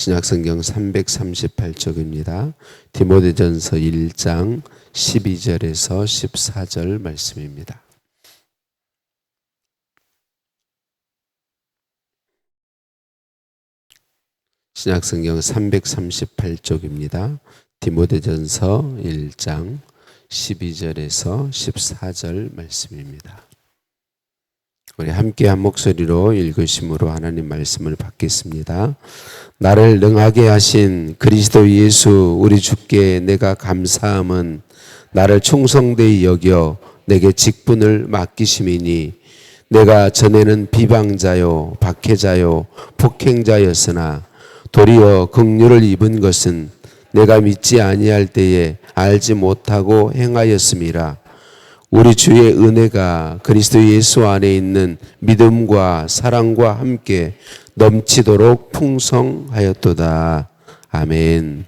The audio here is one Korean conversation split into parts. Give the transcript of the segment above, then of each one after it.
신약성경 338쪽입니다. 디모데전서 1장 12절에서 14절 말씀입니다. 신약성경 338쪽입니다. 디모데전서 1장 12절에서 14절 말씀입니다. 우리 함께 한 목소리로 읽으심으로 하나님 말씀을 받겠습니다. 나를 능하게 하신 그리스도 예수 우리 주께 내가 감사함은 나를 충성되이 여겨 내게 직분을 맡기심이니 내가 전에는 비방자요 박해자요 폭행자였으나 도리어 긍휼을 입은 것은 내가 믿지 아니할 때에 알지 못하고 행하였음이라. 우리 주의 은혜가 그리스도 예수 안에 있는 믿음과 사랑과 함께 넘치도록 풍성하였도다. 아멘.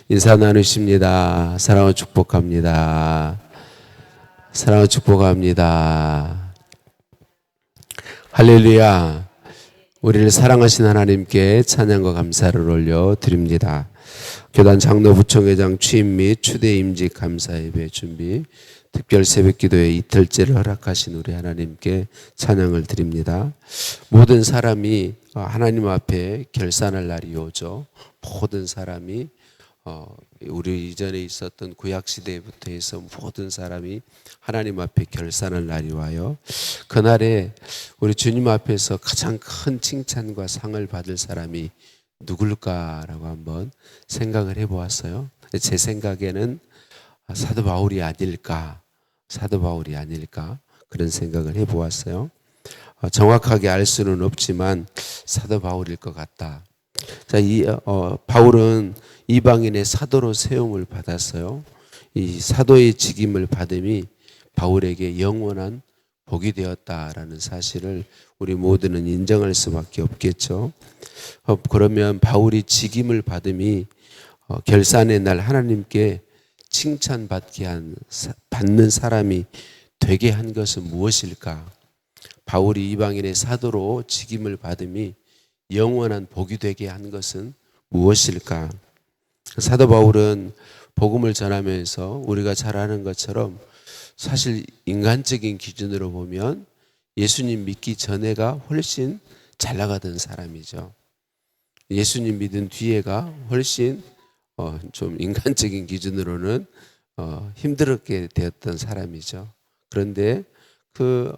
인사 나누십니다. 사랑을 축복합니다. 사랑을 축복합니다. 할렐루야. 우리를 사랑하신 하나님께 찬양과 감사를 올려드립니다. 교단 장로부총회장 취임 및 추대 임직 감사 예배 준비 특별 새벽기도의 이틀째를 허락하신 우리 하나님께 찬양을 드립니다. 모든 사람이 하나님 앞에 결산할 날이 오죠. 모든 사람이 우리 이전에 있었던 구약시대부터 해서 모든 사람이 하나님 앞에 결산할 날이 와요. 그날에 우리 주님 앞에서 가장 큰 칭찬과 상을 받을 사람이 누굴까라고 한번 생각을 해보았어요. 제 생각에는 사도 바울이 아닐까 그런 생각을 해보았어요. 정확하게 알 수는 없지만 사도 바울일 것 같다. 자, 바울은 이방인의 사도로 세움을 받았어요. 이 사도의 직임을 받음이 바울에게 영원한 복이 되었다라는 사실을 우리 모두는 인정할 수밖에 없겠죠. 그러면 바울이 직임을 받음이 결산의 날 하나님께 받는 사람이 되게 한 것은 무엇일까? 바울이 이방인의 사도로 직임을 받음이 영원한 복이 되게 한 것은 무엇일까? 사도 바울은 복음을 전하면서 우리가 잘 아는 것처럼 사실 인간적인 기준으로 보면 예수님 믿기 전에가 훨씬 잘 나가던 사람이죠. 예수님 믿은 뒤에가 훨씬 좀 인간적인 기준으로는 힘들게 되었던 사람이죠. 그런데 그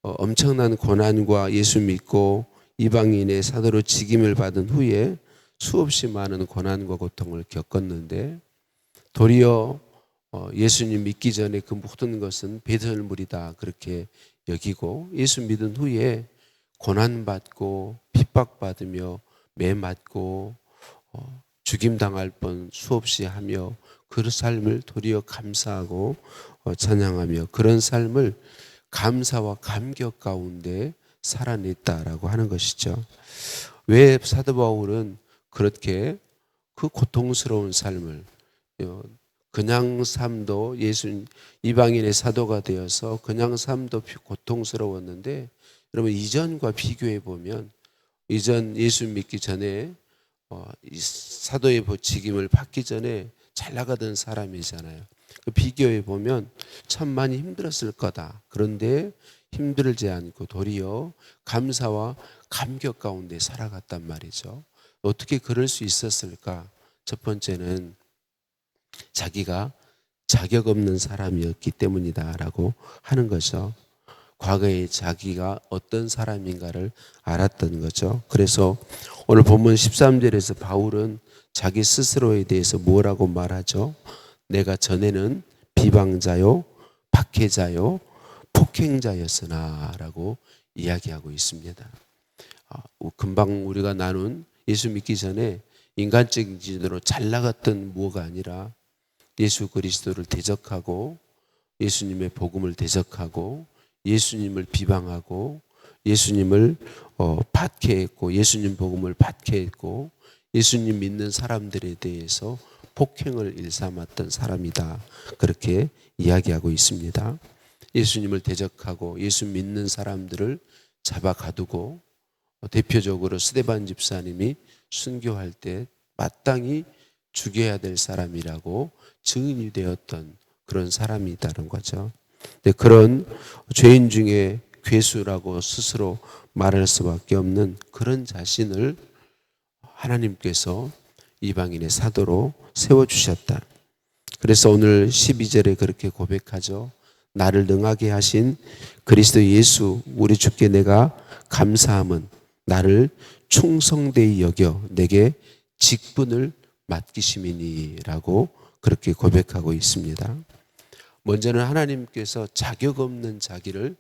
엄청난 고난과 예수 믿고 이방인의 사도로 직임을 받은 후에 수없이 많은 고난과 고통을 겪었는데 도리어 예수님 믿기 전에 그 모든 것은 배설물이다 그렇게 여기고 예수 믿은 후에 고난받고 핍박받으며 매 맞고 죽임당할 뻔 수없이 하며 그 삶을 도리어 감사하고 찬양하며 그런 삶을 감사와 감격 가운데 살아냈다라고 하는 것이죠. 왜 사도 바울은 그렇게 그 고통스러운 삶을 그냥 삶도 이방인의 사도가 되어서 그냥 삶도 고통스러웠는데 여러분 이전과 비교해 보면 이전 예수 믿기 전에 이 사도의 직임을 받기 전에 잘 나가던 사람이잖아요. 비교해 보면 참 많이 힘들었을 거다. 그런데 힘들지 않고 도리어 감사와 감격 가운데 살아갔단 말이죠. 어떻게 그럴 수 있었을까? 첫 번째는 자기가 자격 없는 사람이었기 때문이다라고 하는 거죠. 과거에 자기가 어떤 사람인가를 알았던 거죠. 그래서 오늘 본문 13절에서 바울은 자기 스스로에 대해서 뭐라고 말하죠? 내가 전에는 비방자요, 박해자요, 폭행자였으나 라고 이야기하고 있습니다. 금방 우리가 나눈 예수 믿기 전에 인간적인 기준으로 잘 나갔던 무엇가 아니라 예수 그리스도를 대적하고 예수님의 복음을 대적하고 예수님을 비방하고 예수님을 박해했고 예수님 복음을 박해했고 예수님 믿는 사람들에 대해서 폭행을 일삼았던 사람이다. 그렇게 이야기하고 있습니다. 예수님을 대적하고 예수 믿는 사람들을 잡아 가두고 대표적으로 스데반 집사님이 순교할 때 마땅히 죽여야 될 사람이라고 증인이 되었던 그런 사람이다는 거죠. 근데 그런 죄인 중에 괴수라고 스스로 말할 수밖에 없는 그런 자신을 하나님께서 이방인의 사도로 세워주셨다. 그래서 오늘 12절에 그렇게 고백하죠. 나를 능하게 하신 그리스도 예수 우리 주께 내가 감사함은 나를 충성되이 여겨 내게 직분을 맡기심이니라고 그렇게 고백하고 있습니다. 먼저는 하나님께서 자격 없는 자기를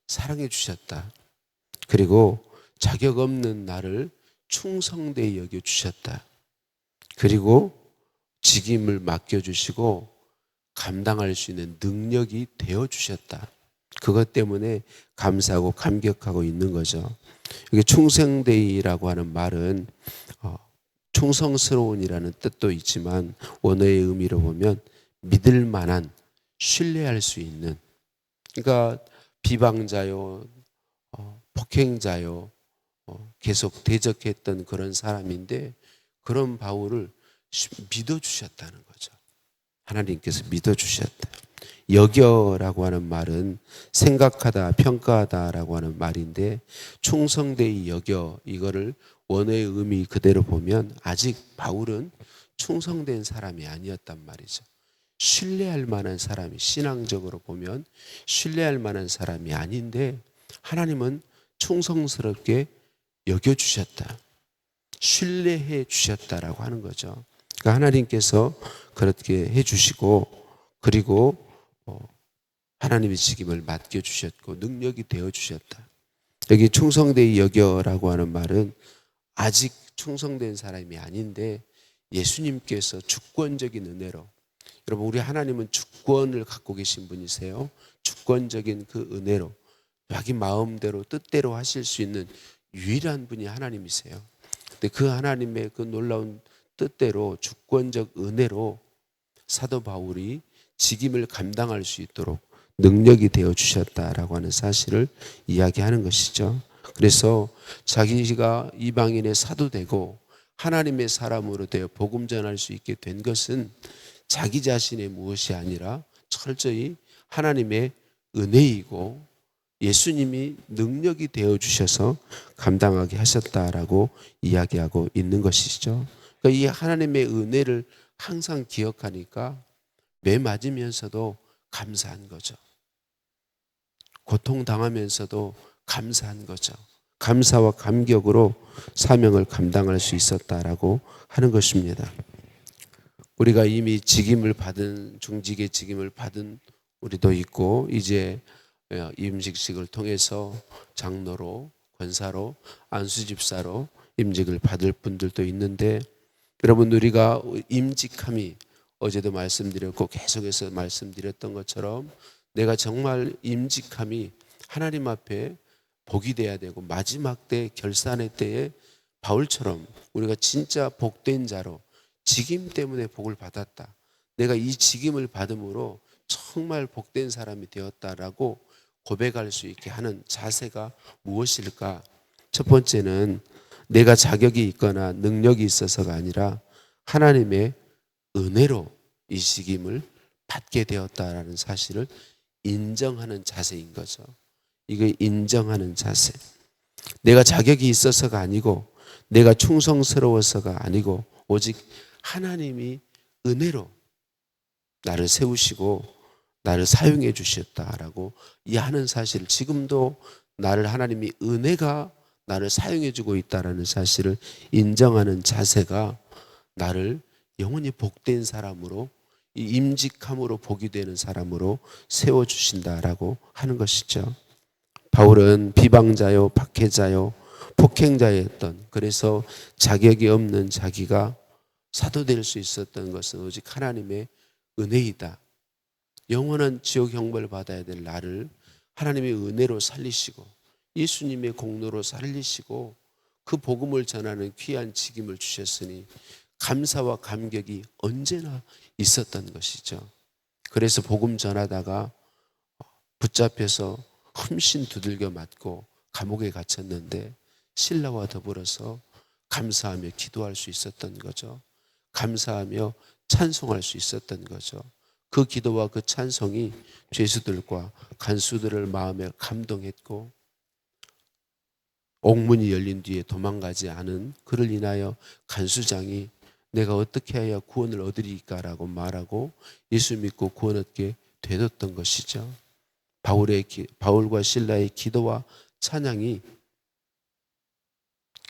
사랑해 주셨다. 그리고 자격 없는 나를 충성되이 여겨 주셨다. 그리고 직임을 맡겨주시고 감당할 수 있는 능력이 되어주셨다. 그것 때문에 감사하고 감격하고 있는 거죠. 이게 충성되이라고 하는 말은 충성스러운이라는 뜻도 있지만 원어의 의미로 보면 믿을 만한, 신뢰할 수 있는, 그러니까 비방자요, 폭행자요, 계속 대적했던 그런 사람인데 그런 바울을 믿어주셨다는 거죠. 하나님께서 믿어주셨다. 여겨라고 하는 말은 생각하다, 평가하다라고 하는 말인데 충성되이 여겨, 이거를 원어의 의미 그대로 보면 아직 바울은 충성된 사람이 아니었단 말이죠. 신뢰할 만한 사람이, 신앙적으로 보면 신뢰할 만한 사람이 아닌데 하나님은 충성스럽게 여겨주셨다, 신뢰해 주셨다라고 하는 거죠. 그러니까 하나님께서 그렇게 해주시고 그리고 하나님의 직임을 맡겨주셨고 능력이 되어주셨다. 여기 충성되이 여겨라고 하는 말은 아직 충성된 사람이 아닌데 예수님께서 주권적인 은혜로, 여러분 우리 하나님은 주권을 갖고 계신 분이세요. 주권적인 그 은혜로 자기 마음대로 뜻대로 하실 수 있는 유일한 분이 하나님이세요. 근데 그 하나님의 그 놀라운 뜻대로 주권적 은혜로 사도 바울이 직임을 감당할 수 있도록 능력이 되어 주셨다라고 하는 사실을 이야기하는 것이죠. 그래서 자기가 이방인의 사도 되고 하나님의 사람으로 되어 복음 전할 수 있게 된 것은 자기 자신의 무엇이 아니라 철저히 하나님의 은혜이고 예수님이 능력이 되어 주셔서 감당하게 하셨다라고 이야기하고 있는 것이죠. 그러니까 이 하나님의 은혜를 항상 기억하니까 매 맞으면서도 감사한 거죠. 고통당하면서도 감사한 거죠. 감사와 감격으로 사명을 감당할 수 있었다라고 하는 것입니다. 우리가 이미 직임을 받은, 중직의 직임을 받은 우리도 있고 이제 임직식을 통해서 장로로, 권사로, 안수집사로 임직을 받을 분들도 있는데 여러분 우리가 임직함이 어제도 말씀드렸고 계속해서 말씀드렸던 것처럼 내가 정말 임직함이 하나님 앞에 복이 돼야 되고 마지막 때 결산의 때에 바울처럼 우리가 진짜 복된 자로 직임 때문에 복을 받았다, 내가 이 직임을 받음으로 정말 복된 사람이 되었다라고 고백할 수 있게 하는 자세가 무엇일까? 첫 번째는 내가 자격이 있거나 능력이 있어서가 아니라 하나님의 은혜로 이 직임을 받게 되었다라는 사실을 인정하는 자세인 거죠. 이게 인정하는 자세. 내가 자격이 있어서가 아니고 내가 충성스러워서가 아니고 오직 하나님이 은혜로 나를 세우시고 나를 사용해 주셨다라고 이 하는 사실, 지금도 나를 하나님이 은혜가 나를 사용해 주고 있다라는 사실을 인정하는 자세가 나를 영원히 복된 사람으로, 이 임직함으로 복이 되는 사람으로 세워주신다라고 하는 것이죠. 바울은 비방자요, 박해자요, 폭행자였던, 그래서 자격이 없는 자기가 사도 될 수 있었던 것은 오직 하나님의 은혜이다. 영원한 지옥 형벌을 받아야 될 나를 하나님의 은혜로 살리시고 예수님의 공로로 살리시고 그 복음을 전하는 귀한 직임을 주셨으니 감사와 감격이 언제나 있었던 것이죠. 그래서 복음 전하다가 붙잡혀서 흠씬 두들겨 맞고 감옥에 갇혔는데 신라와 더불어서 감사하며 기도할 수 있었던 거죠. 감사하며 찬송할 수 있었던 거죠. 그 기도와 그 찬송이 죄수들과 간수들을 마음에 감동했고, 옥문이 열린 뒤에 도망가지 않은 그를 인하여 간수장이 내가 어떻게 해야 구원을 얻으리까라고 말하고 예수 믿고 구원 얻게 되었던 것이죠. 바울과 신라의 기도와 찬양이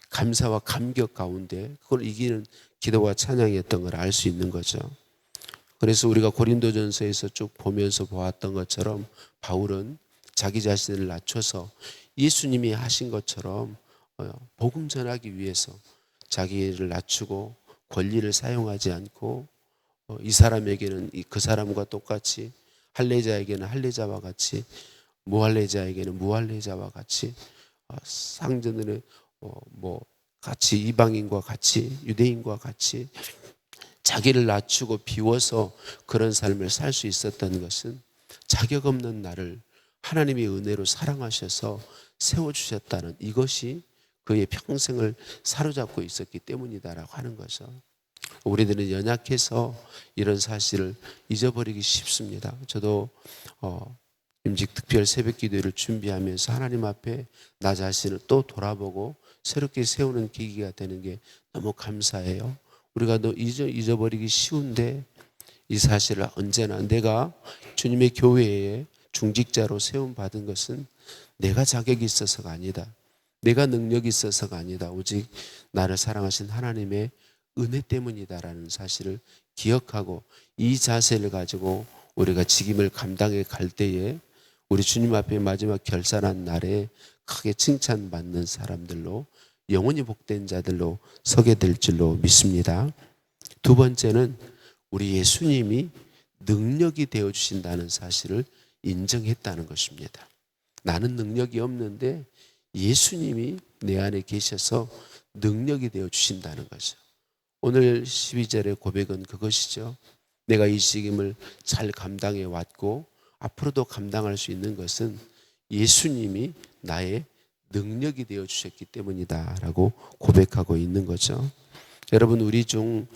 감사와 감격 가운데 그걸 이기는 기도와 찬양이었던 걸 알 수 있는 거죠. 그래서 우리가 고린도전서에서 쭉 보면서 보았던 것처럼 바울은 자기 자신을 낮춰서 예수님이 하신 것처럼 복음 전하기 위해서 자기를 낮추고 권리를 사용하지 않고 이 사람에게는 그 사람과 똑같이, 할례자에게는 할례자와 같이, 무할례자에게는 무할례자와 같이, 상전들은 같이, 이방인과 같이, 유대인과 같이 자기를 낮추고 비워서 그런 삶을 살 수 있었던 것은 자격 없는 나를 하나님의 은혜로 사랑하셔서 세워주셨다는 이것이 그의 평생을 사로잡고 있었기 때문이다라고 하는 거죠. 우리들은 연약해서 이런 사실을 잊어버리기 쉽습니다. 저도 임직 특별 새벽 기도를 준비하면서 하나님 앞에 나 자신을 또 돌아보고 새롭게 세우는 계기가 되는 게 너무 감사해요. 우리가 잊어버리기 쉬운데 이 사실을 언제나 내가 주님의 교회에 중직자로 세움받은 것은 내가 자격이 있어서가 아니다. 내가 능력이 있어서가 아니다. 오직 나를 사랑하신 하나님의 은혜 때문이다라는 사실을 기억하고 이 자세를 가지고 우리가 직임을 감당해 갈 때에 우리 주님 앞에 마지막 결산한 날에 크게 칭찬받는 사람들로, 영원히 복된 자들로 서게 될 줄로 믿습니다. 두 번째는 우리 예수님이 능력이 되어주신다는 사실을 인정했다는 것입니다. 나는 능력이 없는데 예수님이 내 안에 계셔서 능력이 되어주신다는 거죠. 오늘 12절의 고백은 그것이죠. 내가 이 직임을 잘 감당해 왔고 앞으로도 감당할 수 있는 것은 예수님이 나의 능력이 되어주셨기 때문이다 라고 고백하고 있는 거죠. 여러분, 우리 중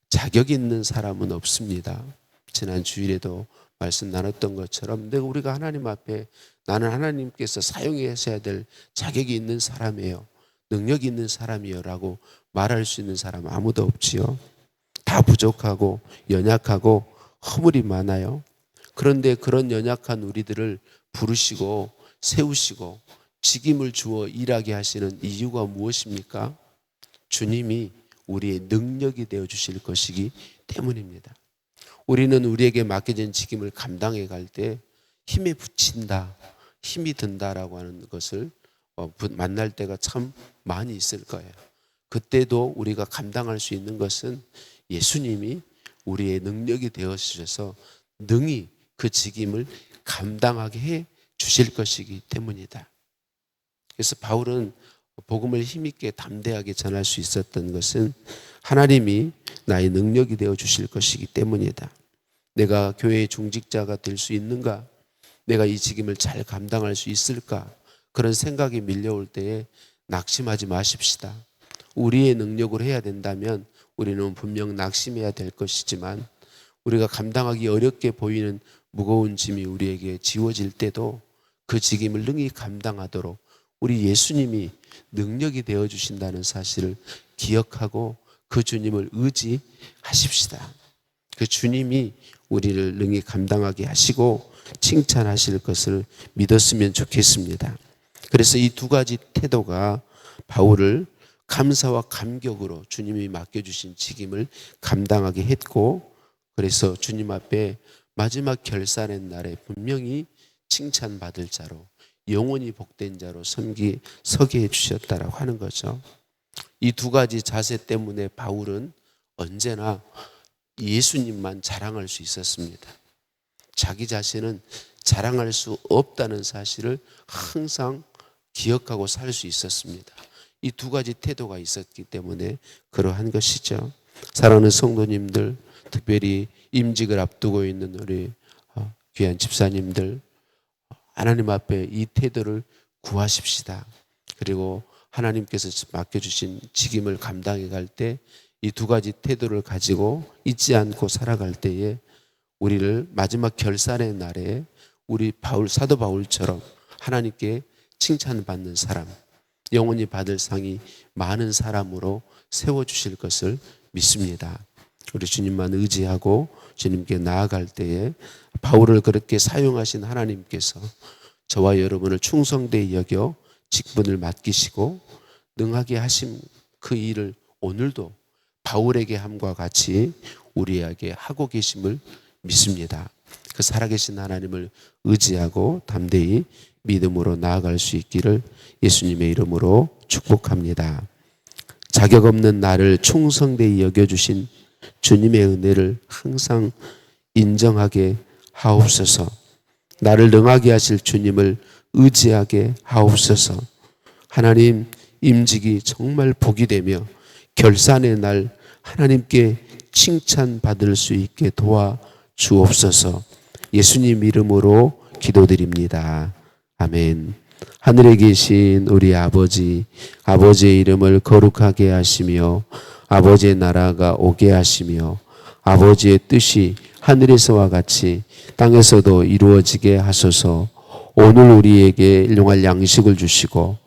자격 있는 사람은 없습니다. 지난 주일에도 말씀 나눴던 것처럼 우리가 하나님 앞에 나는 하나님께서 사용하셔야 될 자격이 있는 사람이에요, 능력이 있는 사람이에요 라고 말할 수 있는 사람 아무도 없지요. 다 부족하고 연약하고 허물이 많아요. 그런데 그런 연약한 우리들을 부르시고 세우시고 직임을 주어 일하게 하시는 이유가 무엇입니까? 주님이 우리의 능력이 되어주실 것이기 때문입니다. 우리는 우리에게 맡겨진 직임을 감당해 갈 때 힘에 부친다, 힘이 든다라고 하는 것을 만날 때가 참 많이 있을 거예요. 그때도 우리가 감당할 수 있는 것은 예수님이 우리의 능력이 되어주셔서 능히 그 직임을 감당하게 해 주실 것이기 때문이다. 그래서 바울은 복음을 힘있게 담대하게 전할 수 있었던 것은 하나님이 나의 능력이 되어 주실 것이기 때문이다. 내가 교회의 중직자가 될 수 있는가? 내가 이 직임을 잘 감당할 수 있을까? 그런 생각이 밀려올 때에 낙심하지 마십시다. 우리의 능력으로 해야 된다면 우리는 분명 낙심해야 될 것이지만 우리가 감당하기 어렵게 보이는 무거운 짐이 우리에게 지워질 때도 그 직임을 능히 감당하도록 우리 예수님이 능력이 되어주신다는 사실을 기억하고 그 주님을 의지하십시다. 그 주님이 우리를 능히 감당하게 하시고 칭찬하실 것을 믿었으면 좋겠습니다. 그래서 이 두 가지 태도가 바울을 감사와 감격으로 주님이 맡겨주신 직임을 감당하게 했고, 그래서 주님 앞에 마지막 결산의 날에 분명히 칭찬받을 자로, 영원히 복된 자로 서게 해주셨다라고 하는 거죠. 이 두 가지 자세 때문에 바울은 언제나 예수님만 자랑할 수 있었습니다. 자기 자신은 자랑할 수 없다는 사실을 항상 기억하고 살 수 있었습니다. 이 두 가지 태도가 있었기 때문에 그러한 것이죠. 사랑하는 성도님들, 특별히 임직을 앞두고 있는 우리 귀한 집사님들, 하나님 앞에 이 태도를 구하십시다. 그리고 하나님께서 맡겨주신 직임을 감당해 갈 때 이 두 가지 태도를 가지고 잊지 않고 살아갈 때에 우리를 마지막 결산의 날에 우리 사도 바울처럼 하나님께 칭찬받는 사람, 영원히 받을 상이 많은 사람으로 세워주실 것을 믿습니다. 우리 주님만 의지하고 주님께 나아갈 때에 바울을 그렇게 사용하신 하나님께서 저와 여러분을 충성되이 여겨 직분을 맡기시고 능하게 하신 그 일을 오늘도 바울에게 함과 같이 우리에게 하고 계심을 믿습니다. 그 살아계신 하나님을 의지하고 담대히 믿음으로 나아갈 수 있기를 예수님의 이름으로 축복합니다. 자격 없는 나를 충성되이 여겨주신 주님의 은혜를 항상 인정하게 하옵소서. 나를 능하게 하실 주님을 의지하게 하옵소서. 하나님 임직이 정말 복이 되며 결산의 날 하나님께 칭찬받을 수 있게 도와 주옵소서. 예수님 이름으로 기도드립니다. 아멘. 하늘에 계신 우리 아버지, 아버지의 이름을 거룩하게 하시며 아버지의 나라가 오게 하시며 아버지의 뜻이 하늘에서와 같이 땅에서도 이루어지게 하소서. 오늘 우리에게 일용할 양식을 주시고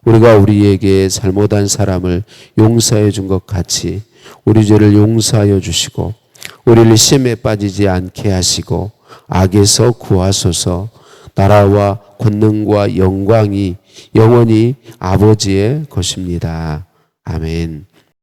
우리가 우리에게 잘못한 사람을 용서해 준 것 같이 우리 죄를 용서하여 주시고 우리를 시험에 빠지지 않게 하시고 악에서 구하소서. 나라와 권능과 영광이 영원히 아버지의 것입니다. 아멘.